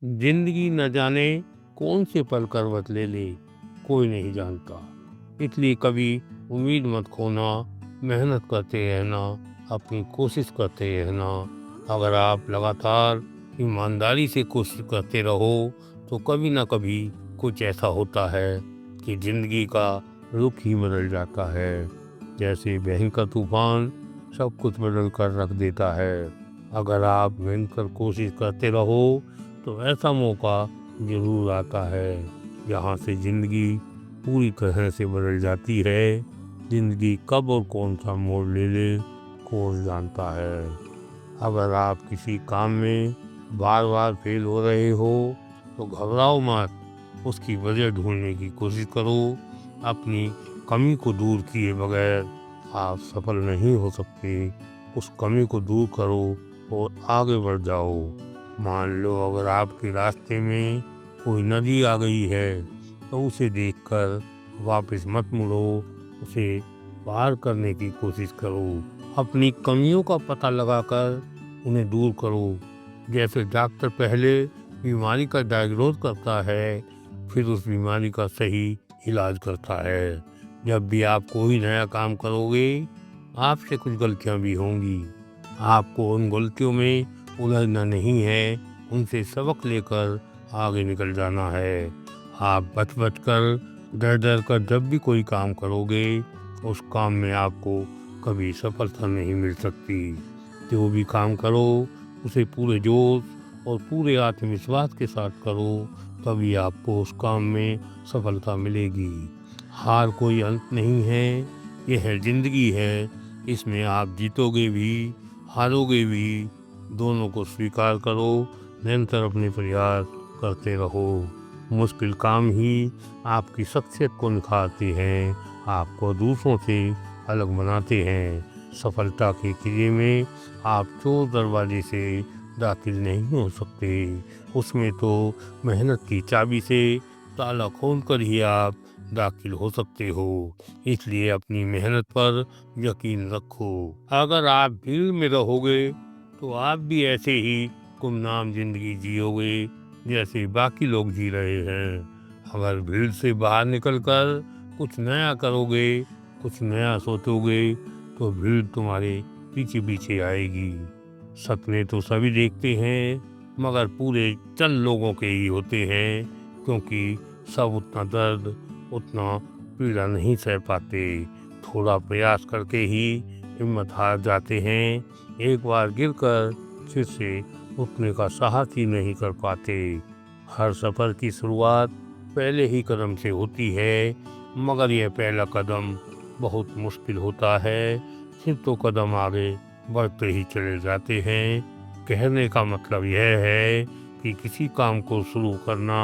जिंदगी न जाने कौन से पल करवट ले ले, कोई नहीं जानता। इसलिए कभी उम्मीद मत खोना, मेहनत करते रहना, अपनी कोशिश करते रहना। अगर आप लगातार ईमानदारी से कोशिश करते रहो तो कभी ना कभी कुछ ऐसा होता है कि जिंदगी का रुख ही बदल जाता है। जैसे भयंकर तूफान सब कुछ बदल कर रख देता है। अगर आप मेहनत कर कोशिश करते रहो तो ऐसा मौका जरूर आता है जहाँ से जिंदगी पूरी तरह से बदल जाती है। जिंदगी कब और कौन सा मोड़ ले ले, कौन जानता है। अगर आप किसी काम में बार बार फेल हो रहे हो तो घबराओ मत, उसकी वजह ढूंढने की कोशिश करो। अपनी कमी को दूर किए बगैर आप सफल नहीं हो सकते। उस कमी को दूर करो और आगे बढ़ जाओ। मान लो अगर आपके रास्ते में कोई नदी आ गई है तो उसे देखकर वापस मत मुड़ो, उसे पार करने की कोशिश करो। अपनी कमियों का पता लगाकर उन्हें दूर करो। जैसे डॉक्टर पहले बीमारी का डायग्नोज करता है, फिर उस बीमारी का सही इलाज करता है। जब भी आप कोई नया काम करोगे आपसे कुछ गलतियां भी होंगी। आपको उन गलतियों में उलझना नहीं है, उनसे सबक लेकर आगे निकल जाना है। आप बच कर डर डर कर जब भी कोई काम करोगे उस काम में आपको कभी सफलता नहीं मिल सकती। जो भी काम करो उसे पूरे जोश और पूरे आत्मविश्वास के साथ करो, तभी आपको उस काम में सफलता मिलेगी। हार कोई अंत नहीं है, यह है जिंदगी है। इसमें आप जीतोगे भी हारोगे भी, दोनों को स्वीकार करो। निरंतर अपने प्रयास करते रहो। मुश्किल काम ही आपकी शख्सियत को निखारते हैं, आपको दूसरों से अलग बनाते हैं। सफलता के किले में आप चोर दरवाजे से दाखिल नहीं हो सकते, उसमें तो मेहनत की चाबी से ताला खोलकर ही आप दाखिल हो सकते हो। इसलिए अपनी मेहनत पर यकीन रखो। अगर आप भीड़ में रहोगे तो आप भी ऐसे ही गुमनाम जिंदगी जियोगे जैसे बाकी लोग जी रहे हैं। अगर भीड़ से बाहर निकलकर कुछ नया करोगे, कुछ नया सोचोगे तो भीड़ तुम्हारे पीछे पीछे आएगी। सपने तो सभी देखते हैं मगर पूरे चंद लोगों के ही होते हैं, क्योंकि सब उतना दर्द उतना पीड़ा नहीं सह पाते। थोड़ा प्रयास करके ही हिम्मत हार जाते हैं, एक बार गिरकर फिर से उठने का साहस ही नहीं कर पाते। हर सफर की शुरुआत पहले ही कदम से होती है, मगर यह पहला कदम बहुत मुश्किल होता है, फिर तो कदम आगे बढ़ते ही चले जाते हैं। कहने का मतलब यह है कि किसी काम को शुरू करना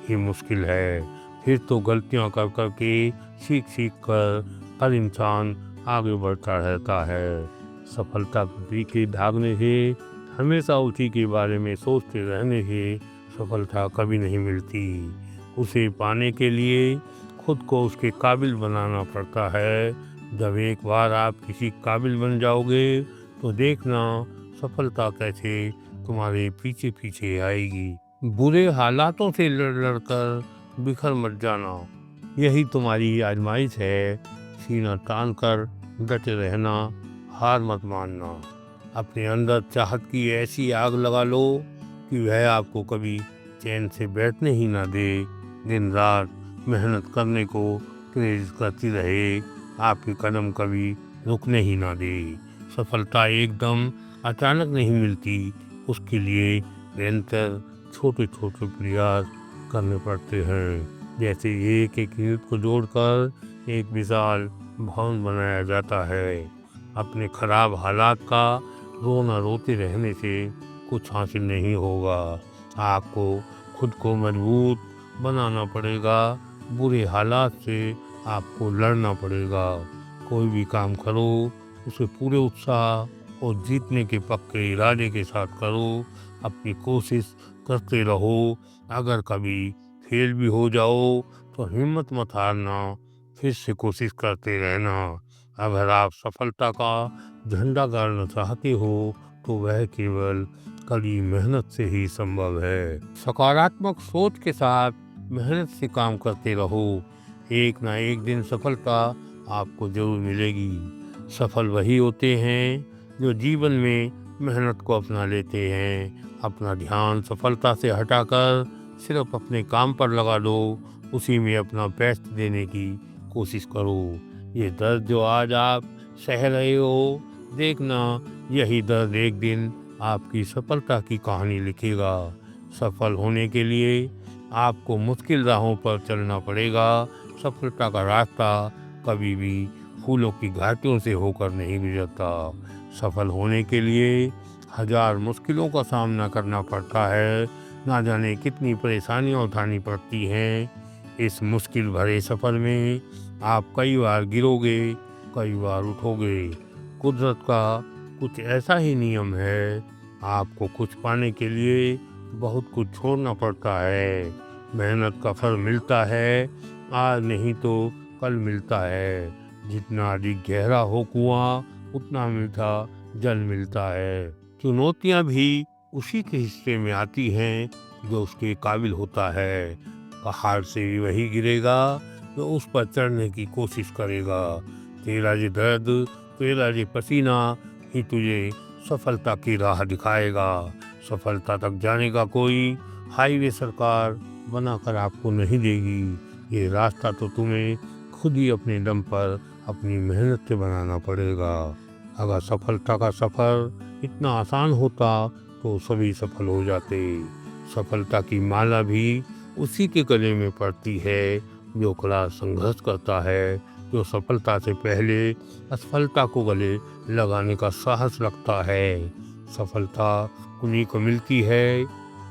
ही मुश्किल है, फिर तो गलतियां कर कर के सीख कर हर इंसान आगे बढ़ता रहता है। सफलता के पीछे भागने से, हमेशा उसी के बारे में सोचते रहने से सफलता कभी नहीं मिलती। उसे पाने के लिए खुद को उसके काबिल बनाना पड़ता है। जब एक बार आप किसी काबिल बन जाओगे तो देखना सफलता कैसे तुम्हारे पीछे पीछे आएगी। बुरे हालातों से लड़ कर बिखर मत जाना, यही तुम्हारी आजमाइश है। सीना तान कर डटे रहना, हार मत मानना। अपने अंदर चाहत की ऐसी आग लगा लो कि वह आपको कभी चैन से बैठने ही ना दे। दिन रात मेहनत करने को प्रेरित करती रहे, आपके कदम कभी रुकने ही ना दे। सफलता एकदम अचानक नहीं मिलती, उसके लिए निरंतर छोटे छोटे प्रयास करने पड़ते हैं। जैसे एक एक ईंट को जोड़कर एक विशाल भवन बनाया जाता है। अपने खराब हालात का रोना रोते रहने से कुछ हासिल नहीं होगा। आपको खुद को मजबूत बनाना पड़ेगा, बुरे हालात से आपको लड़ना पड़ेगा। कोई भी काम करो उसे पूरे उत्साह और जीतने के पक्के इरादे के साथ करो। अपनी कोशिश करते रहो। अगर कभी फेल भी हो जाओ तो हिम्मत मत हारना, फिर से कोशिश करते रहना। अगर आप सफलता का झंडा गाड़ना चाहते हो तो वह केवल कड़ी मेहनत से ही संभव है। सकारात्मक सोच के साथ मेहनत से काम करते रहो, एक ना एक दिन सफलता आपको जरूर मिलेगी। सफल वही होते हैं जो जीवन में मेहनत को अपना लेते हैं। अपना ध्यान सफलता से हटाकर सिर्फ अपने काम पर लगा दो, उसी में अपना बेस्ट देने की कोशिश करो। ये दर्द जो आज आप सह रहे हो, देखना यही दर्द एक दिन आपकी सफलता की कहानी लिखेगा। सफल होने के लिए आपको मुश्किल राहों पर चलना पड़ेगा। सफलता का रास्ता कभी भी फूलों की घाटियों से होकर नहीं गुजरता। सफल होने के लिए हजार मुश्किलों का सामना करना पड़ता है, ना जाने कितनी परेशानियां उठानी पड़ती हैं। इस मुश्किल भरे सफर में आप कई बार गिरोगे, कई बार उठोगे। कुदरत का कुछ ऐसा ही नियम है, आपको कुछ पाने के लिए बहुत कुछ छोड़ना पड़ता है। मेहनत का फल मिलता है, आज नहीं तो कल मिलता है। जितना अधिक गहरा हो कुआं, उतना मीठा जल मिलता है। चुनौतियां भी उसी के हिस्से में आती हैं जो उसके काबिल होता है। पहाड़ से भी वही गिरेगा जो उस पर चढ़ने की कोशिश करेगा। तेरा ये दर्द, तेरा ये पसीना ही तुझे सफलता की राह दिखाएगा। सफलता तक जाने का कोई हाईवे सरकार बनाकर आपको नहीं देगी। ये रास्ता तो तुम्हें खुद ही अपने दम पर अपनी मेहनत से बनाना पड़ेगा। अगर सफलता का सफर इतना आसान होता तो सभी सफल हो जाते। सफलता की माला भी उसी के गले में पड़ती है जो कड़ा संघर्ष करता है, जो सफलता से पहले असफलता को गले लगाने का साहस रखता है। सफलता उन्हीं को मिलती है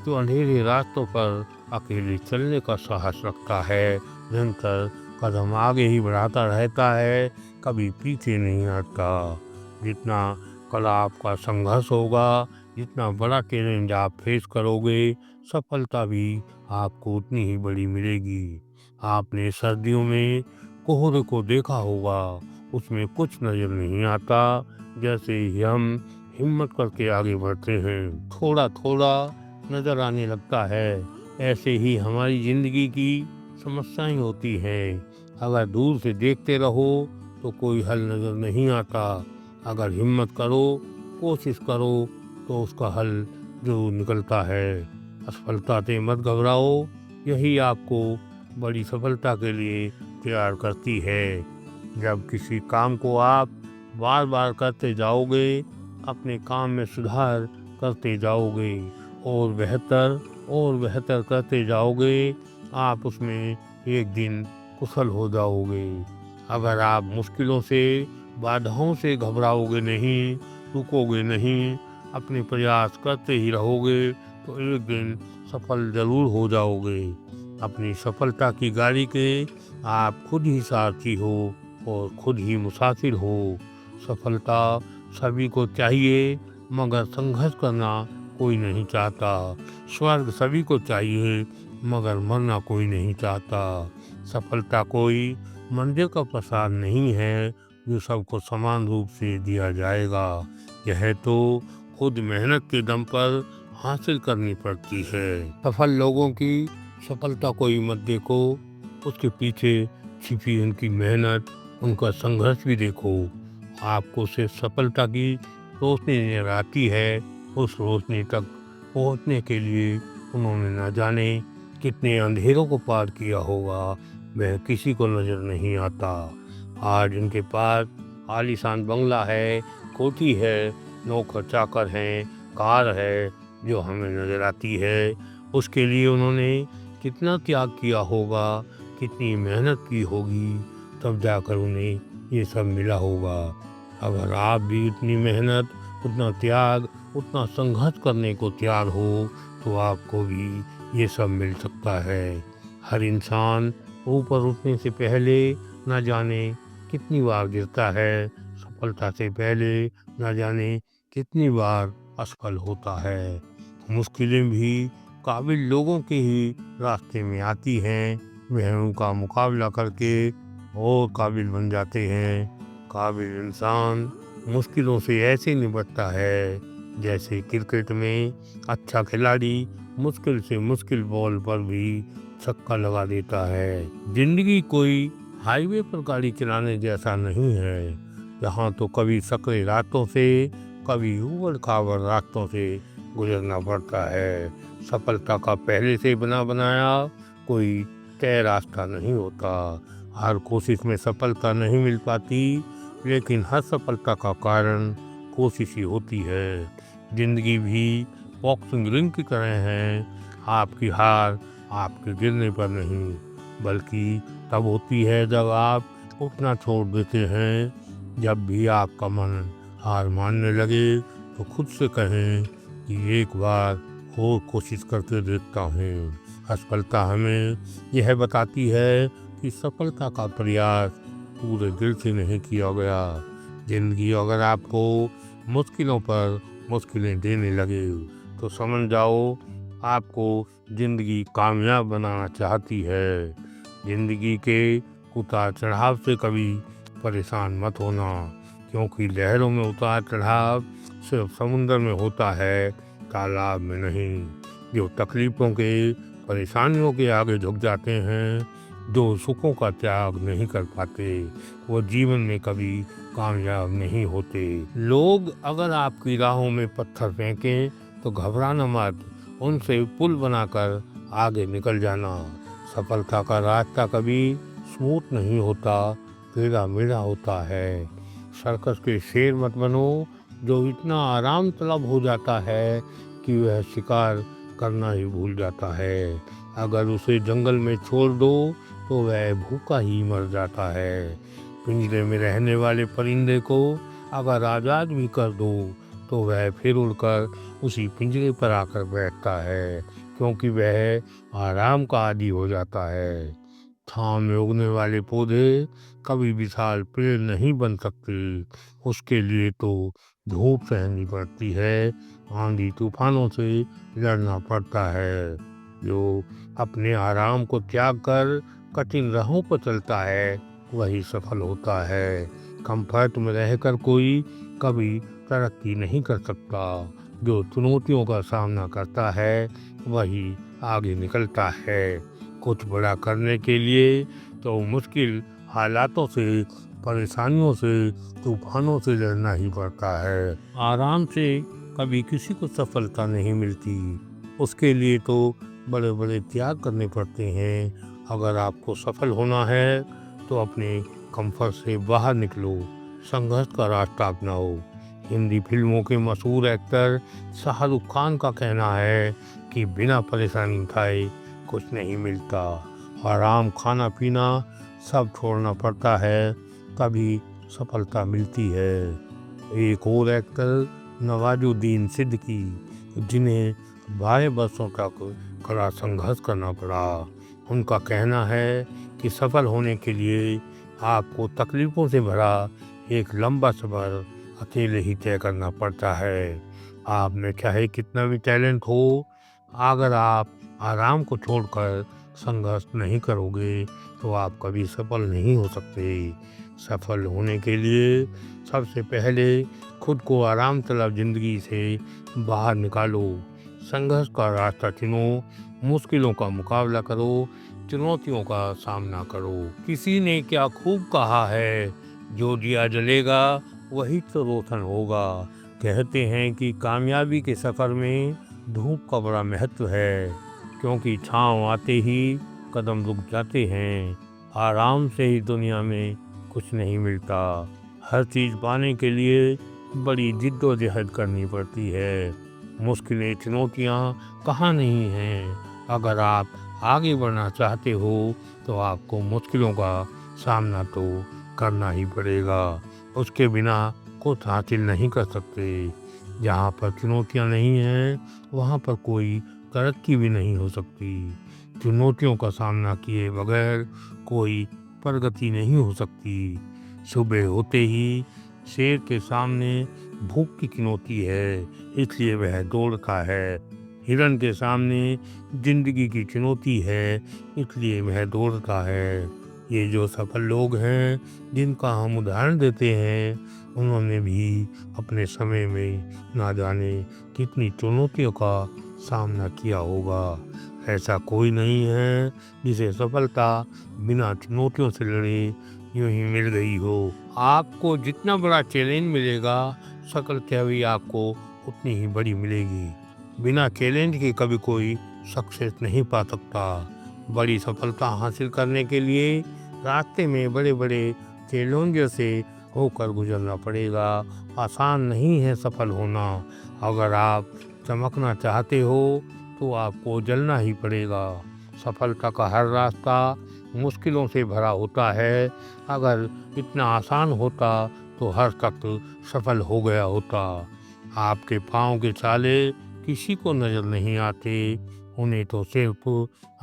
जो अंधेरे रास्तों पर अकेले चलने का साहस रखता है, निरंतर कदम आगे ही बढ़ाता रहता है, कभी पीछे नहीं हटता। जितना कड़ा आपका संघर्ष होगा, जितना बड़ा चैलेंज आप फेस करोगे, सफलता भी आपको उतनी ही बड़ी मिलेगी। आपने सर्दियों में कोहरे को देखा होगा, उसमें कुछ नजर नहीं आता। जैसे ही हम हिम्मत करके आगे बढ़ते हैं, थोड़ा थोड़ा नजर आने लगता है। ऐसे ही हमारी जिंदगी की समस्याएं होती हैं। अगर दूर से देखते रहो तो कोई हल नजर नहीं आता। अगर हिम्मत करो, कोशिश करो तो उसका हल जरूर निकलता है। असफलता से मत घबराओ, यही आपको बड़ी सफलता के लिए तैयार करती है। जब किसी काम को आप बार बार करते जाओगे, अपने काम में सुधार करते जाओगे और बेहतर करते जाओगे, आप उसमें एक दिन कुशल हो जाओगे। अगर आप मुश्किलों से, बाधाओं से घबराओगे नहीं, रुकोगे नहीं, अपने प्रयास करते ही रहोगे तो एक दिन सफल जरूर हो जाओगे। अपनी सफलता की गाड़ी के आप खुद ही सारथी हो और खुद ही मुसाफिर हो। सफलता सभी को चाहिए, मगर संघर्ष करना कोई नहीं चाहता। स्वर्ग सभी को चाहिए, मगर मरना कोई नहीं चाहता। सफलता कोई मंदिर का प्रसाद नहीं है जो सबको समान रूप से दिया जाएगा। यह तो खुद मेहनत के दम पर हासिल करनी पड़ती है। सफल लोगों की सफलता कोई मत देखो, उसके पीछे छिपी उनकी मेहनत, उनका संघर्ष भी देखो। आपको सिर्फ सफलता की रोशनी नजर आती है, उस रोशनी तक पहुंचने के लिए उन्होंने न जाने कितने अंधेरों को पार किया होगा, वह किसी को नजर नहीं आता। आज उनके पास आलीशान बंगला है, कोठी है, नौकर चाकर हैं, कार है जो हमें नजर आती है। उसके लिए उन्होंने कितना त्याग किया होगा, कितनी मेहनत की होगी, तब जाकर उन्हें ये सब मिला होगा। अगर आप भी उतनी मेहनत, उतना त्याग, उतना संघर्ष करने को तैयार हो तो आपको भी ये सब मिल सकता है। हर इंसान ऊपर उठने से पहले न जाने कितनी बार गिरता है, सफलता से पहले न जाने कितनी बार असफल होता है। मुश्किलें भी काबिल लोगों के ही रास्ते में आती हैं, वह उनका मुकाबला करके और काबिल बन जाते हैं। काबिल इंसान मुश्किलों से ऐसे निपटता है जैसे क्रिकेट में अच्छा खिलाड़ी मुश्किल से मुश्किल बॉल पर भी छक्का लगा देता है। जिंदगी कोई हाईवे पर गाड़ी चलाने जैसा नहीं है, यहाँ तो कभी सकरे रातों से, कभी उबड़ खाबड़ रास्तों से गुजरना पड़ता है। सफलता का पहले से बना बनाया कोई तय रास्ता नहीं होता। हर कोशिश में सफलता नहीं मिल पाती, लेकिन हर सफलता का कारण कोशिश ही होती है। जिंदगी भी बॉक्सिंग रिंग की तरह है। आपकी हार आपके गिरने पर नहीं, बल्कि तब होती है जब आप उठना छोड़ देते हैं। जब भी आपका मन हार मानने लगे तो खुद से कहें कि एक बार और कोशिश करके देखता हूँ। असफलता हमें यह बताती है कि सफलता का प्रयास पूरे दिल से नहीं किया गया। जिंदगी अगर आपको मुश्किलों पर मुश्किलें देने लगे तो समझ जाओ आपको जिंदगी कामयाब बनाना चाहती है। जिंदगी के उतार चढ़ाव से कभी परेशान मत होना, क्योंकि लहरों में उतार चढ़ाव सिर्फ समुंदर में होता है, तालाब में नहीं। जो तकलीफों के परेशानियों के आगे झुक जाते हैं, जो सुखों का त्याग नहीं कर पाते, वो जीवन में कभी कामयाब नहीं होते। लोग अगर आपकी राहों में पत्थर फेंकें तो घबराना मत, उनसे पुल बनाकर आगे निकल जाना। सफलता का रास्ता कभी स्मूथ नहीं होता, टेढ़ा मेढ़ा होता है। सर्कस के शेर मत बनो जो इतना आराम तलब हो जाता है कि वह शिकार करना ही भूल जाता है। अगर उसे जंगल में छोड़ दो तो वह भूखा ही मर जाता है। पिंजरे में रहने वाले परिंदे को अगर आज़ाद भी कर दो तो वह फिर उड़कर उसी पिंजरे पर आकर बैठता है, क्योंकि वह आराम का आदी हो जाता है। छांव में उगने वाले पौधे कभी विशाल पेड़ नहीं बन सकते, उसके लिए तो धूप सहनी पड़ती है, आंधी तूफानों से लड़ना पड़ता है। जो अपने आराम को त्याग कर कठिन राहों पर चलता है वही सफल होता है। कंफर्ट में रहकर कोई कभी तरक्की नहीं कर सकता। जो चुनौतियों का सामना करता है वही आगे निकलता है। कुछ बड़ा करने के लिए तो मुश्किल हालातों से, परेशानियों से, तूफानों से लड़ना ही पड़ता है। आराम से कभी किसी को सफलता नहीं मिलती, उसके लिए तो बड़े बड़े त्याग करने पड़ते हैं। अगर आपको सफल होना है तो अपने कंफर्ट से बाहर निकलो, संघर्ष का रास्ता अपनाओ। हिंदी फिल्मों के मशहूर एक्टर शाहरुख खान का कहना है कि बिना परेशानी उठाए कुछ नहीं मिलता। आराम, खाना पीना सब छोड़ना पड़ता है, तभी सफलता मिलती है। एक और एक्टर नवाजुद्दीन सिद्दीकी, जिन्हें 12 वर्षों तक कड़ा संघर्ष करना पड़ा, उनका कहना है कि सफल होने के लिए आपको तकलीफों से भरा एक लंबा सफ़र अकेले ही तय करना पड़ता है। आप में चाहे कितना भी टैलेंट हो, अगर आप आराम को छोड़कर संघर्ष नहीं करोगे तो आप कभी सफल नहीं हो सकते। सफल होने के लिए सबसे पहले खुद को आराम तलब जिंदगी से बाहर निकालो, संघर्ष का रास्ता चुनो, मुश्किलों का मुकाबला करो, चुनौतियों का सामना करो। किसी ने क्या खूब कहा है, जो दिया जलेगा वही तो रोशन होगा। कहते हैं कि कामयाबी के सफ़र में धूप का बड़ा महत्व है, क्योंकि छाँव आते ही कदम रुक जाते हैं। आराम से ही दुनिया में कुछ नहीं मिलता, हर चीज़ पाने के लिए बड़ी जिद्दोजहद करनी पड़ती है। मुश्किलें, चुनौतियाँ कहाँ नहीं हैं। अगर आप आगे बढ़ना चाहते हो तो आपको मुश्किलों का सामना तो करना ही पड़ेगा, उसके बिना कुछ हासिल नहीं कर सकते। जहाँ पर चुनौतियाँ नहीं हैं वहाँ पर कोई तरक्की भी नहीं हो सकती। चुनौतियों का सामना किए बगैर कोई प्रगति नहीं हो सकती। सुबह होते ही शेर के सामने भूख की चुनौती है, इसलिए वह दौड़ता है। हिरण के सामने जिंदगी की चुनौती है, इसलिए वह दौड़ता है। ये जो सफल लोग हैं जिनका हम उदाहरण देते हैं, उन्होंने भी अपने समय में ना जाने कितनी चुनौतियों का सामना किया होगा। ऐसा कोई नहीं है जिसे सफलता बिना चुनौतियों से लड़े यूं ही मिल गई हो। आपको जितना बड़ा चैलेंज मिलेगा, सफलता भी आपको उतनी ही बड़ी मिलेगी। बिना चैलेंज के कभी कोई सक्सेस नहीं पा सकता। बड़ी सफलता हासिल करने के लिए रास्ते में बड़े बड़े चैलेंजों से होकर गुजरना पड़ेगा। आसान नहीं है सफल होना। अगर आप चमकना चाहते हो तो आपको जलना ही पड़ेगा। सफलता का हर रास्ता मुश्किलों से भरा होता है। अगर इतना आसान होता तो हर शख्स सफल हो गया होता। आपके पाँव के छाले किसी को नजर नहीं आते, उन्हें तो सिर्फ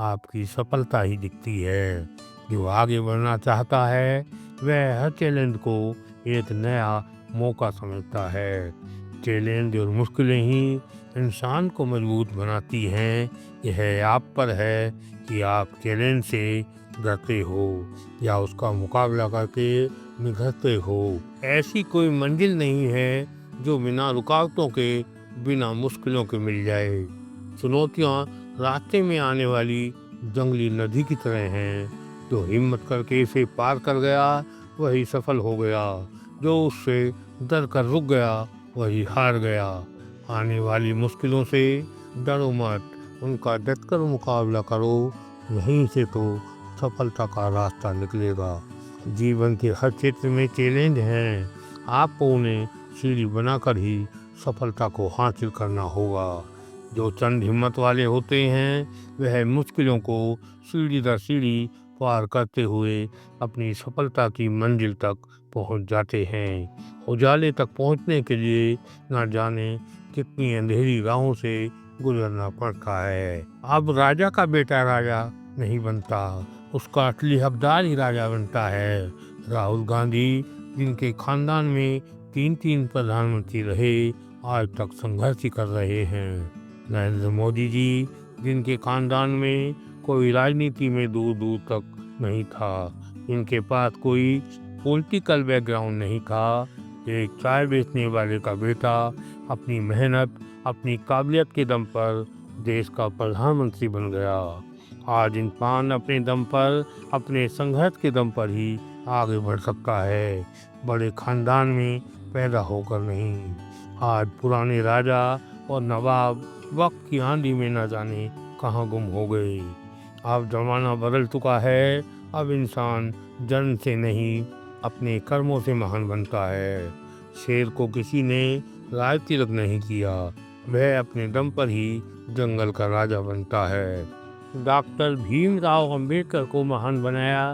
आपकी सफलता ही दिखती है। जो आगे बढ़ना चाहता है वह हर चैलेंज को एक नया मौका समझता है। चैलेंज और मुश्किलें ही इंसान को मजबूत बनाती हैं। यह आप पर है कि आप चैलेंज से डरते हो या उसका मुकाबला करके निखरते हो। ऐसी कोई मंजिल नहीं है जो बिना रुकावटों के, बिना मुश्किलों के मिल जाए। चुनौतियाँ रास्ते में आने वाली जंगली नदी की तरह हैं। जो हिम्मत करके इसे पार कर गया वही सफल हो गया। जो उससे डर कर रुक गया वही हार गया। आने वाली मुश्किलों से डरो मत, उनका डटकर मुकाबला करो। यहीं से तो सफलता का रास्ता निकलेगा। जीवन के हर क्षेत्र में चैलेंज हैं। आपको उन्हें सीढ़ी बनाकर ही सफलता को हासिल करना होगा। जो चंद हिम्मत वाले होते हैं वह मुश्किलों को सीढ़ी दर सीढ़ी पार करते हुए अपनी सफलता की मंजिल तक पहुंच जाते हैं। उजाले तक पहुंचने के लिए न जाने कितनी अंधेरी राहों से गुजरना पड़ता है। अब राजा का बेटा राजा नहीं बनता, उसका असली हकदार ही राजा बनता है। राहुल गांधी जिनके खानदान में 3 प्रधानमंत्री रहे, आज तक संघर्ष ही कर रहे हैं। नरेंद्र मोदी जी जिनके खानदान में कोई राजनीति में दूर दूर तक नहीं था, इनके पास कोई पॉलिटिकल बैकग्राउंड नहीं था। एक चाय बेचने वाले का बेटा अपनी मेहनत, अपनी काबिलियत के दम पर देश का प्रधानमंत्री बन गया। आज इंसान अपने दम पर, अपने संघर्ष के दम पर ही आगे बढ़ सकता है, बड़े खानदान में पैदा होकर नहीं। आज पुराने राजा और नवाब वक्त की आंधी में न जाने कहाँ गुम हो गए। अब जमाना बदल चुका है। अब इंसान जन्म से नहीं अपने कर्मों से महान बनता है। शेर को किसी ने राज तिलक नहीं किया, वह अपने दम पर ही जंगल का राजा बनता है। डॉक्टर भीमराव अंबेडकर को महान बनाया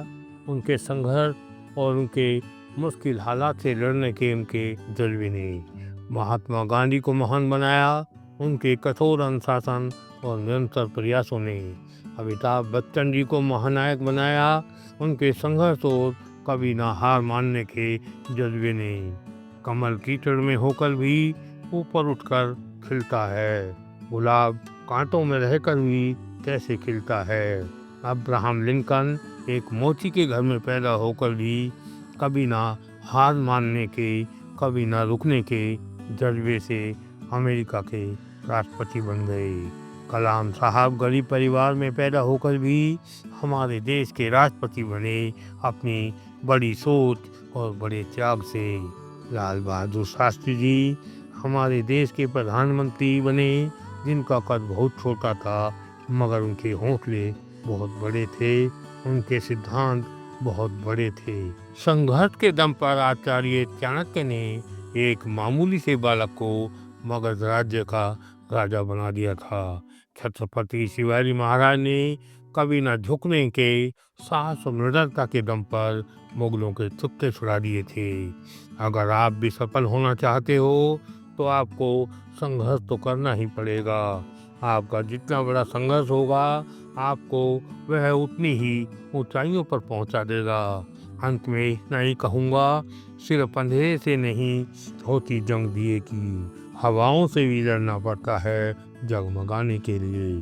उनके संघर्ष और उनके मुश्किल हालात से लड़ने के उनके जज्बे ने। महात्मा गांधी को महान बनाया उनके कठोर अनुशासन और निरंतर प्रयासों ने। अमिताभ बच्चन जी को महानायक बनाया उनके संघर्ष और कभी ना हार मानने के जज्बे ने। कमल कीचड़ में होकर भी ऊपर उठकर खिलता है, गुलाब कांटों में रहकर भी कैसे खिलता है। अब्राहम लिंकन एक मोची के घर में पैदा होकर भी कभी ना हार मानने के, कभी ना रुकने के जज्बे से अमेरिका के राष्ट्रपति बन गए। कलाम साहब गरीब परिवार में पैदा होकर भी हमारे देश के राष्ट्रपति बने, अपनी बड़ी सोच और बड़े त्याग से। लाल बहादुर शास्त्री जी हमारे देश के प्रधानमंत्री बने, जिनका कद बहुत छोटा था मगर उनके हौसले बहुत बड़े थे, उनके सिद्धांत बहुत बड़े थे। संघर्ष के दम पर आचार्य चाणक्य ने एक मामूली से बालक को मगध राज्य का राजा बना दिया था। छत्रपति शिवाजी महाराज ने कभी न झुकने के साहस और निडरता के दम पर मुगलों के तुक्के छुड़ा दिए थे। अगर आप भी सफल होना चाहते हो तो आपको संघर्ष तो करना ही पड़ेगा। आपका जितना बड़ा संघर्ष होगा आपको वह उतनी ही ऊंचाइयों पर पहुंचा देगा। अंत में इतना ही कहूँगा, सिर्फ अंधेरे से नहीं होती जंग दिए की, हवाओं से भी लड़ना पड़ता है जगमगाने के लिए।